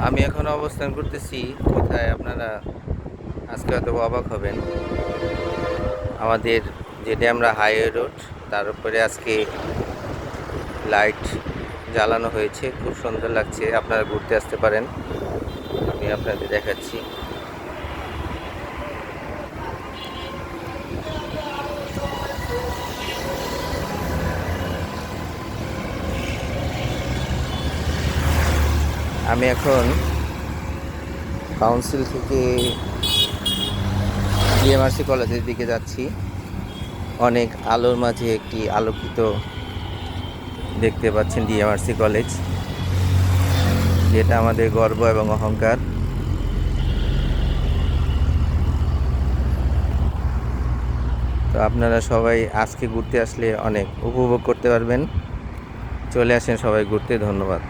আমি এখন অবস্থান করতেছি কোথায়, আপনারা আজকে হয়তো অবাক হবেন। আমাদের যেটা আমরা হাইওয়ে রোড, তার উপরে আজকে লাইট জ্বালানো হয়েছে, খুব সুন্দর লাগছে। আপনারা ঘুরতে আসতে পারেন, আমি আপনাদের দেখাচ্ছি। আমি এখন কাউন্সিল থেকে ডিএমআরসি কলেজের দিকে যাচ্ছি। অনেক আলোর মাঝে একটি আলোকিত দেখতে পাচ্ছেন ডিএমআরসি কলেজ, যেটা আমাদের গর্ব এবং অহংকার। তো আপনারা সবাই আজকে ঘুরতে আসলে অনেক উপভোগ করতে পারবেন। চলে আসেন সবাই ঘুরতে। ধন্যবাদ।